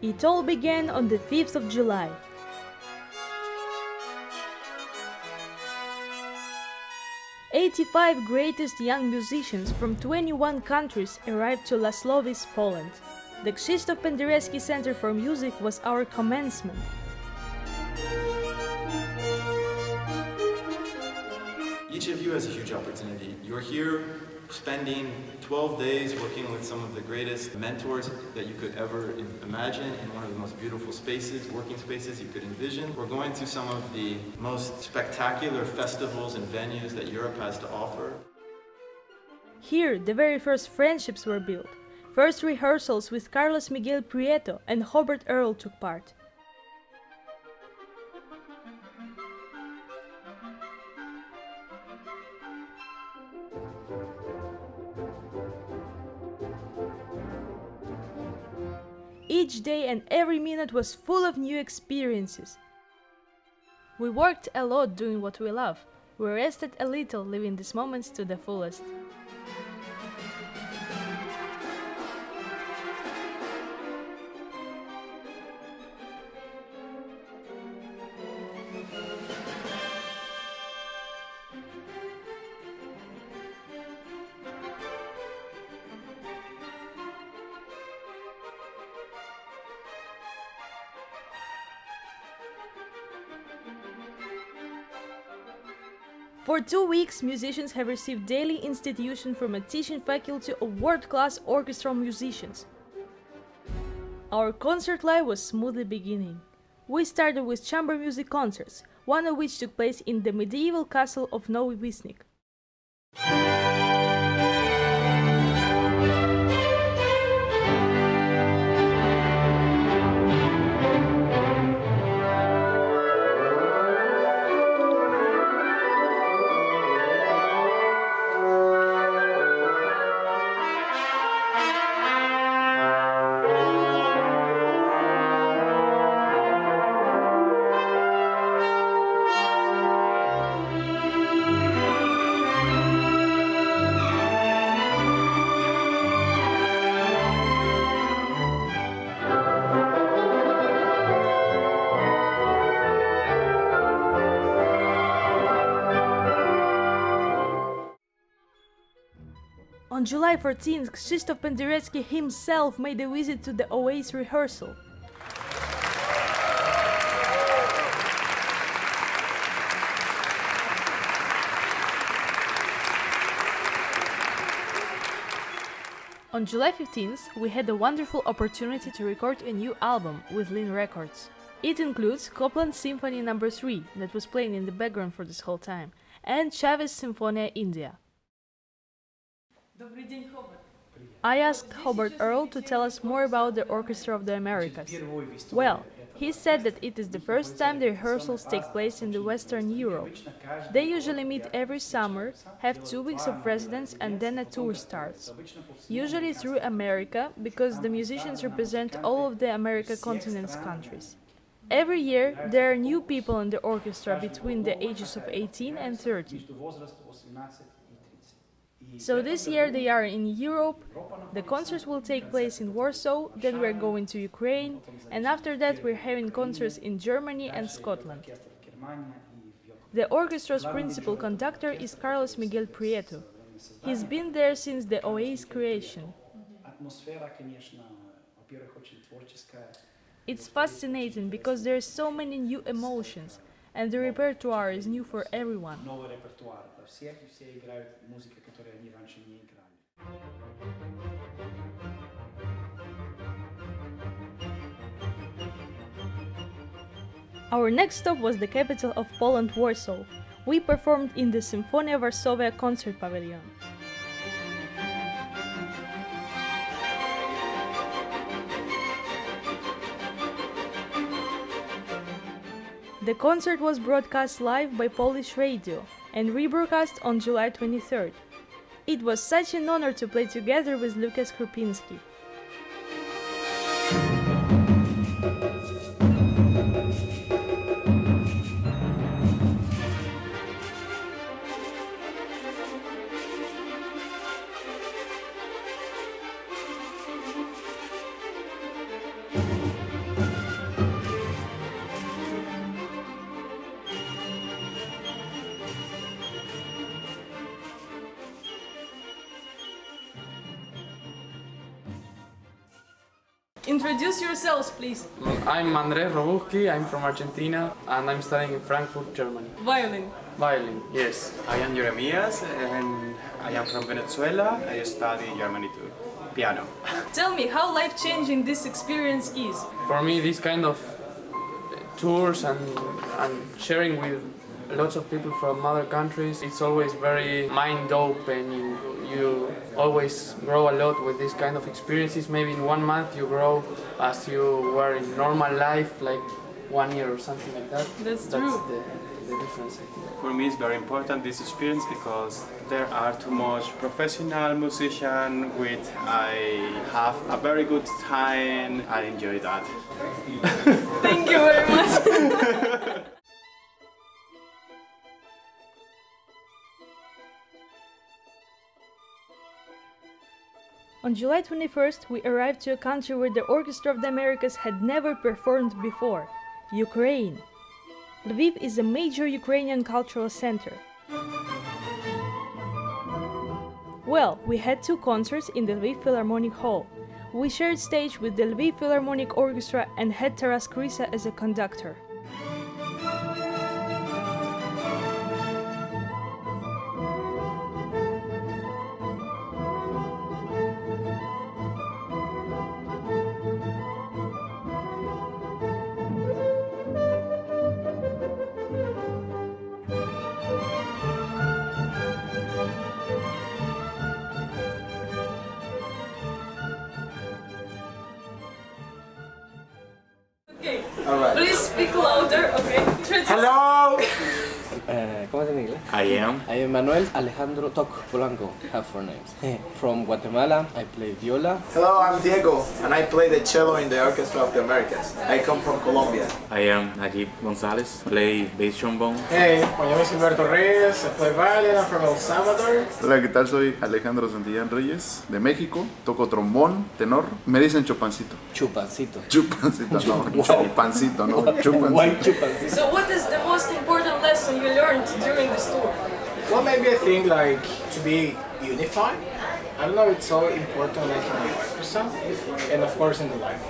It all began on the 5th of July. "85 greatest young musicians from 21 countries arrived to Laslovice, Poland. The Krzysztof Penderecki Center for Music was our commencement. Each of you has a huge opportunity. You're here spending 12 days working with some of the greatest mentors that you could ever imagine in one of the most beautiful spaces, working spaces you could envision. We're going to some of the most spectacular festivals and venues that Europe has to offer. Here, the very first friendships were built. First rehearsals with Carlos Miguel Prieto and Hobart Earl took part. Each day and every minute was full of new experiences. We worked a lot doing what we love. We rested a little, living these moments to the fullest. For 2 weeks, musicians have received daily institution from a teaching faculty of world-class orchestral musicians. Our concert life was smoothly beginning. We started with chamber music concerts, one of which took place in the medieval castle of Nowy Wisnik. On July 14th, Krzysztof Penderecki himself made a visit to the OA's rehearsal. On July 15th, we had a wonderful opportunity to record a new album with Lin Records. It includes Copland Symphony No. 3, that was playing in the background for this whole time, and Chavez Symphonia India. I asked Hobart Earl to tell us more about the Orchestra of the Americas. Well, he said that it is the first time the rehearsals take place in the Western Europe. They usually meet every summer, have 2 weeks of residence and then a tour starts. Usually through America, because the musicians represent all of the America continent's countries. Every year there are new people in the orchestra between the ages of 18 and 30. So this year they are in Europe, the concerts will take place in Warsaw, then we're going to Ukraine, and after that we're having concerts in Germany and Scotland. The orchestra's principal conductor is Carlos Miguel Prieto. He's been there since the OA's creation. It's fascinating because there are so many new emotions, and the repertoire is new for everyone. Our next stop was the capital of Poland, Warsaw. We performed in the Symphonia Varsovia concert pavilion. The concert was broadcast live by Polish radio and rebroadcast on July 23rd. It was such an honor to play together with Lukas Krupinski. Introduce yourselves, please. I'm Andres Robuski, I'm from Argentina and I'm studying in Frankfurt, Germany. Violin. Violin, yes. I am Jeremias and I am from Venezuela. I study in Germany too. Piano. Tell me how life-changing this experience is. For me, this kind of tours and sharing with lots of people from other countries, it's always very mind-opening. You always grow a lot with this kind of experiences. Maybe in 1 month you grow as you were in normal life, like 1 year or something like that. That's true. The difference, I think. For me, it's very important this experience because there are too much professional musicians with I have a very good time. I enjoy that. Thank you very much. On July 21st, we arrived to a country where the Orchestra of the Americas had never performed before, Ukraine. Lviv is a major Ukrainian cultural center. Well, we had 2 concerts in the Lviv Philharmonic Hall. We shared stage with the Lviv Philharmonic Orchestra and had Taras Krysa as a conductor. Please speak louder, okay? Hello! ¿Cómo se llama en inglés? I am. I am Manuel Alejandro Toc Polanco, have 4 names. From Guatemala, I play viola. Hello, I'm Diego, and I play the cello in the Orchestra of the Americas. I come from Colombia. I am Najib Gonzalez, play bass trombone. Hey, my name is Humberto Reyes, I play violin, I'm from El Salvador. Hola, ¿qué tal? Soy Alejandro Santillán Reyes, de México. Toco trombón, tenor. Me dicen chupancito. Chupancito. Chupancito, no. Chupancito, no. Chupancito. White chupancito. So what is the most important lesson you learned during this tour? Well, maybe I think like to be unified. I don't know, it's so important like in the orchestra and of course in the life.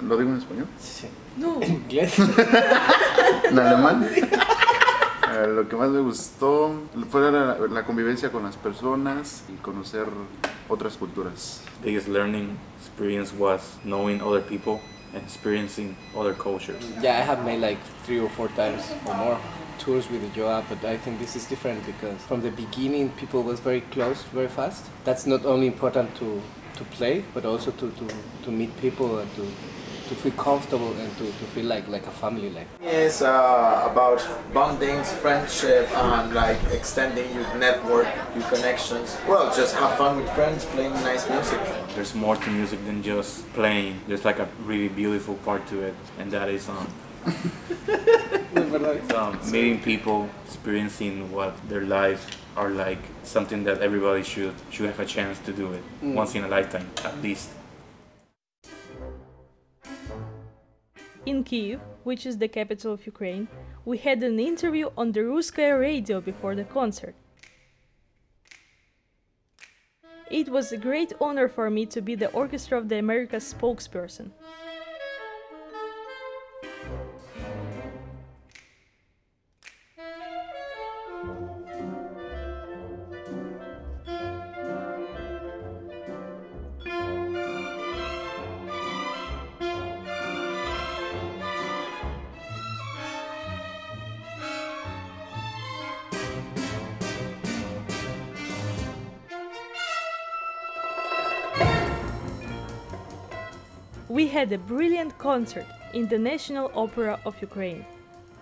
¿Lo digo en español? Sí. No. ¿En inglés? ¿En alemán? Lo que más me gustó fue la convivencia con las personas y conocer otras culturas. Biggest learning experience was knowing other people and experiencing other cultures. Yeah, I have made like 3 or 4 times or more tours with Joa, but I think this is different because from the beginning people was very close, very fast. That's not only important to play, but also to meet people and to feel comfortable and to feel like a family. It's about bondings, friendship, and like extending your network, your connections. Well, just have fun with friends, playing nice music. There's more to music than just playing. There's like a really beautiful part to it, and that is meeting people, experiencing what their lives are like, something that everybody should have a chance to do it once in a lifetime, at least. In Kyiv, which is the capital of Ukraine, we had an interview on the Ruskaya radio before the concert. It was a great honor for me to be the Orchestra of the Americas spokesperson. We had a brilliant concert in the National Opera of Ukraine.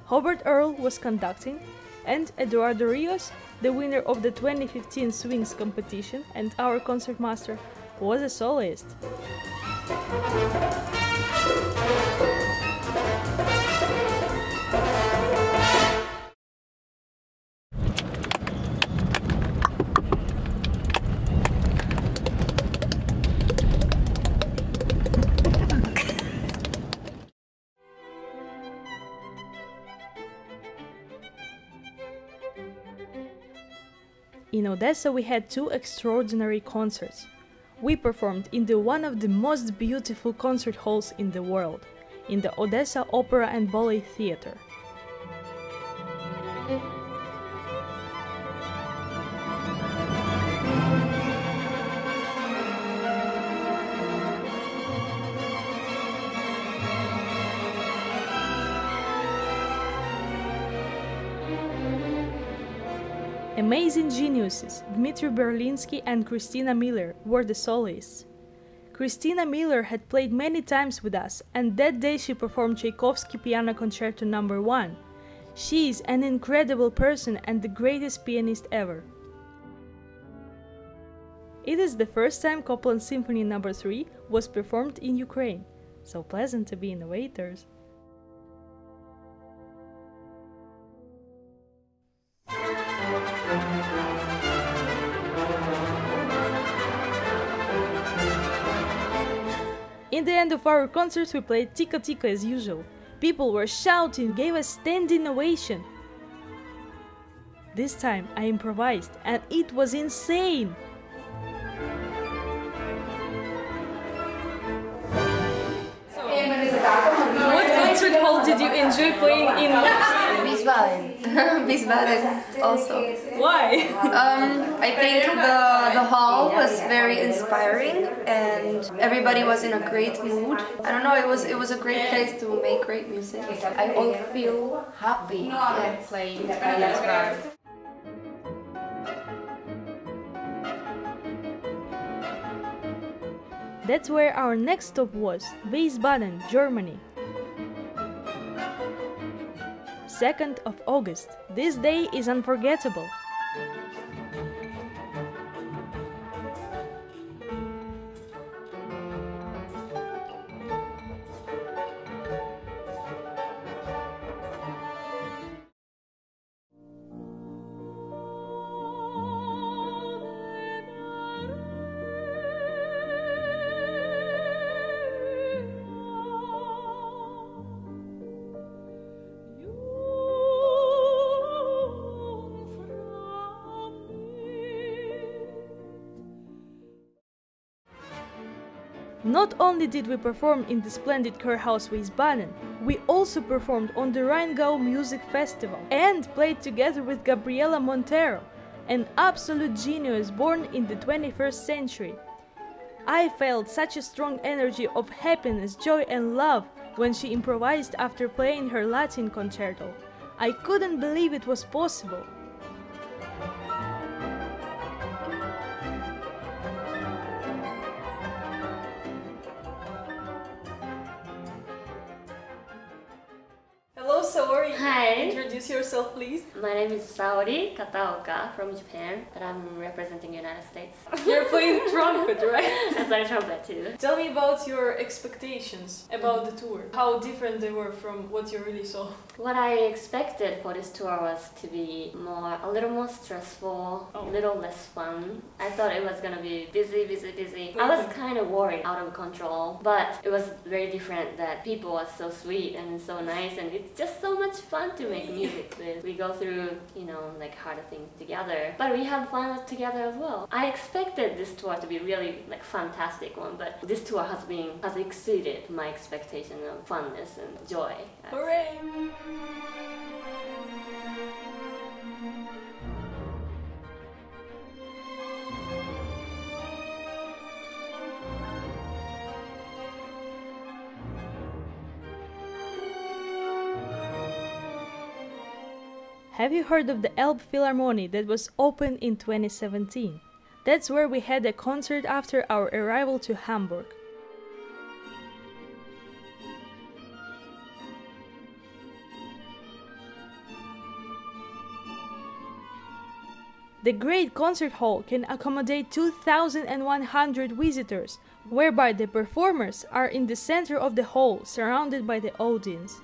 Hobart Earl was conducting, and Eduardo Rios, the winner of the 2015 Swings competition and our concertmaster, was a soloist. In Odessa we had 2 extraordinary concerts. We performed in one of the most beautiful concert halls in the world, in the Odessa Opera and Ballet Theatre. Amazing geniuses, Dmitry Berlinsky and Christina Miller, were the soloists. Christina Miller had played many times with us, and that day she performed Tchaikovsky Piano Concerto No. 1. She is an incredible person and the greatest pianist ever. It is the first time Copland Symphony No. 3 was performed in Ukraine, so pleasant to be innovators. In the end of our concerts, we played Tika Tika as usual. People were shouting, gave us standing ovation. This time I improvised, and it was insane! What concert hall did you enjoy playing in most? Wiesbaden. Wiesbaden also. Why? I think the hall was very inspiring and everybody was in a great mood. I don't know, it was a great place to make great music. I all feel happy playing Wiesbaden. That's where our next stop was, Wiesbaden, Germany. 2nd of August. This day is unforgettable. Not only did we perform in the splendid Chorhaus Wiesbaden, we also performed on the Rheingau Music Festival and played together with Gabriela Montero, an absolute genius born in the 21st century. I felt such a strong energy of happiness, joy and love when she improvised after playing her Latin concerto. I couldn't believe it was possible. Hello, Saori. Hi. Introduce yourself, please. My name is Saori Kataoka from Japan, but I'm representing United States. You're playing trumpet, right? I play trumpet too. Tell me about your expectations about the tour. How different they were from what you really saw. What I expected for this tour was to be a little more stressful, a little less fun. I thought it was gonna be busy. I was kind of worried, out of control, but it was very different that people are so sweet and so nice, and it's just so much fun to make music with. We go through, like harder things together, but we have fun together as well. I expected this tour to be really fantastic one, but this tour has exceeded my expectation of funness and joy. Hooray! Have you heard of the Elb Philharmonie that was opened in 2017? That's where we had a concert after our arrival to Hamburg. The great concert hall can accommodate 2,100 visitors, whereby the performers are in the center of the hall, surrounded by the audience.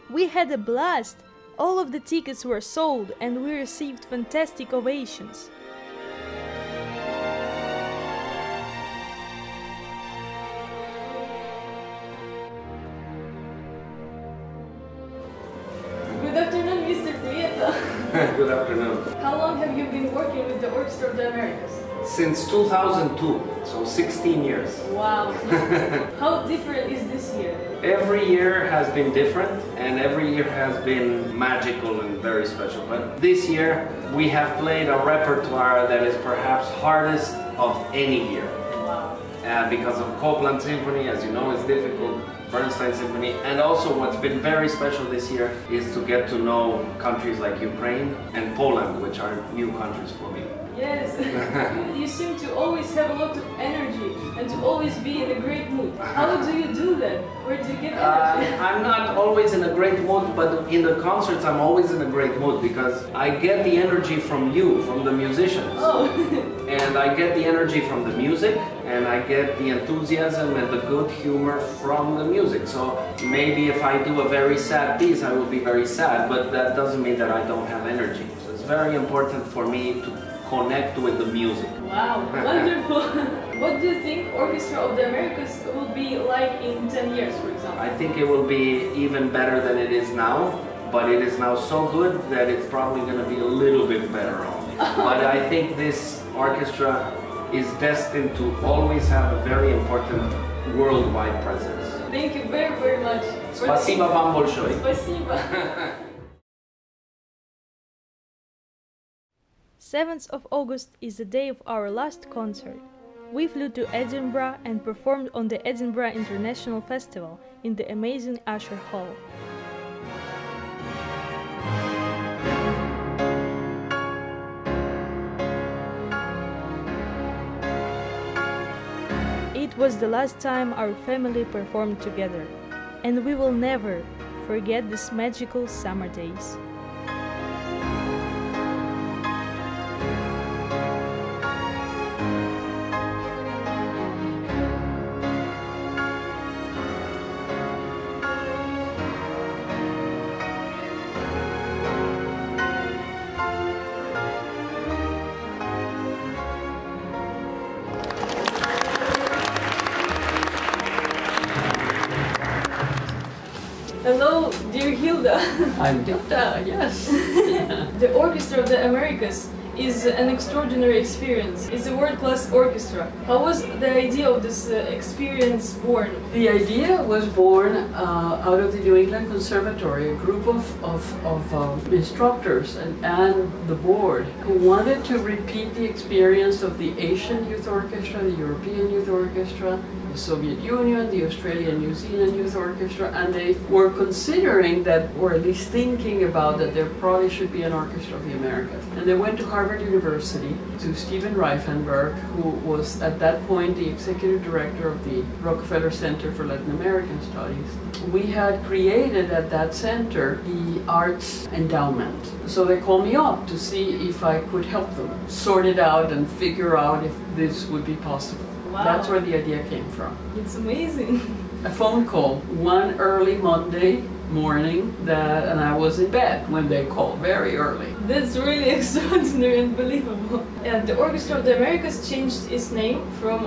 We had a blast! All of the tickets were sold and we received fantastic ovations. Good afternoon, Mr. Prieto. Good afternoon. How long have you been working with the Orchestra of the Americas? Since 2002, so 16 years. Wow. How different is this year? Every year has been different and every year has been magical and very special. But this year we have played a repertoire that is perhaps hardest of any year. Wow. Because of Copland Symphony, as you know, is difficult, Bernstein Symphony, and also what's been very special this year is to get to know countries like Ukraine and Poland, which are new countries for me. Yes, you seem to always have a lot of energy and to always be in a great mood. How do you do that? Where do you get energy? I'm not always in a great mood, but in the concerts I'm always in a great mood because I get the energy from you, from the musicians. Oh. And I get the energy from the music, and I get the enthusiasm and the good humor from the music. So maybe if I do a very sad piece, I will be very sad, but that doesn't mean that I don't have energy. So it's very important for me to connect with the music. Wow, wonderful. What do you think Orchestra of the Americas will be like in 10 years, for example? I think it will be even better than it is now, but it is now so good that it's probably going to be a little bit better only. But I think this orchestra is destined to always have a very important worldwide presence. Thank you very, very much. Спасибо вам большое. Спасибо. 7th of August is the day of our last concert. We flew to Edinburgh and performed on the Edinburgh International Festival in the amazing Usher Hall. It was the last time our family performed together, and we will never forget these magical summer days. Hello, dear Hilda. I'm Hilda, yes. The Orchestra of the Americas is an extraordinary experience. It's a world-class orchestra. How was the idea of this experience born? The idea was born out of the New England Conservatory, a group of instructors and the board who wanted to repeat the experience of the Asian Youth Orchestra, the European Youth Orchestra, the Soviet Union, the Australian New Zealand Youth Orchestra, and they were considering that, or at least thinking about that there probably should be an Orchestra of the Americas. And they went to Harvard University to Stephen Reifenberg, who was at that point the executive director of the Rockefeller Center for Latin American Studies. We had created at that center the arts endowment. So they called me up to see if I could help them sort it out and figure out if this would be possible. Wow. That's where the idea came from. It's amazing. A phone call one early Monday morning and I was in bed when they called, very early. That's really extraordinary and believable. The Orchestra of the Americas changed its name from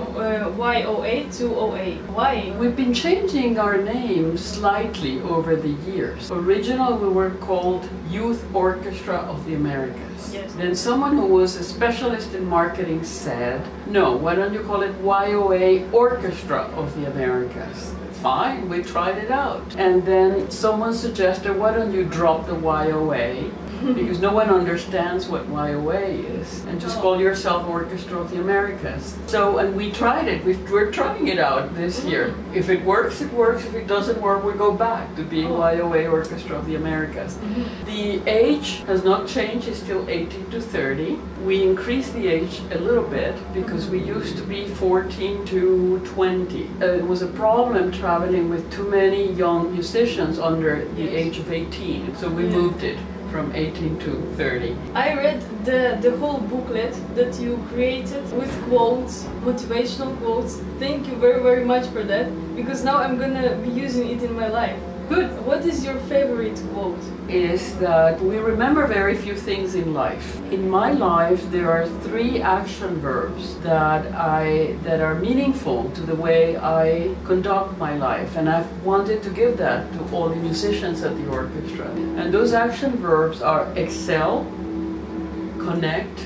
YOA to OA. Why? We've been changing our name slightly over the years. Originally we were called Youth Orchestra of the Americas. Yes. Then someone who was a specialist in marketing said, no, why don't you call it YOA Orchestra of the Americas? Fine, we tried it out. And then someone suggested, why don't you drop the YOA? Because no one understands what YOA is, and just call yourself Orchestra of the Americas. So, and we tried it. We're trying it out this year. If it works, it works. If it doesn't work, we go back to being YOA Orchestra of the Americas. The age has not changed. It's still 18 to 30. We increased the age a little bit because we used to be 14 to 20. It was a problem traveling with too many young musicians under the age of 18. So we moved it from 18 to 30. I read the whole booklet that you created with quotes, motivational quotes. Thank you very, very much for that, because now I'm gonna be using it in my life. Good. What is your favorite quote? Is that we remember very few things in life. In my life, there are 3 action verbs that are meaningful to the way I conduct my life, and I've wanted to give that to all the musicians at the orchestra. And those action verbs are excel, connect,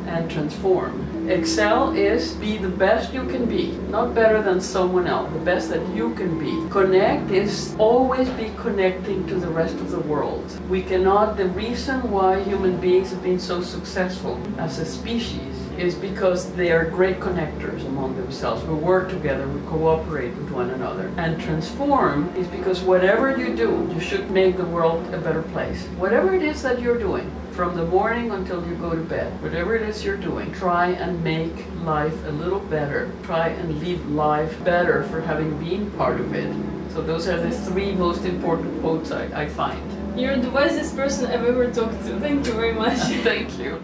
and transform. Excel is be the best you can be, not better than someone else, the best that you can be. Connect is always be connecting to the rest of the world. We cannot, the reason why human beings have been so successful as a species is because they are great connectors among themselves. We work together, we cooperate with one another. And transform is because whatever you do, you should make the world a better place. Whatever it is that you're doing, from the morning until you go to bed, whatever it is you're doing, try and make life a little better. Try and live life better for having been part of it. So those are the 3 most important quotes I find. You're the wisest person I've ever talked to. Thank you very much. Thank you.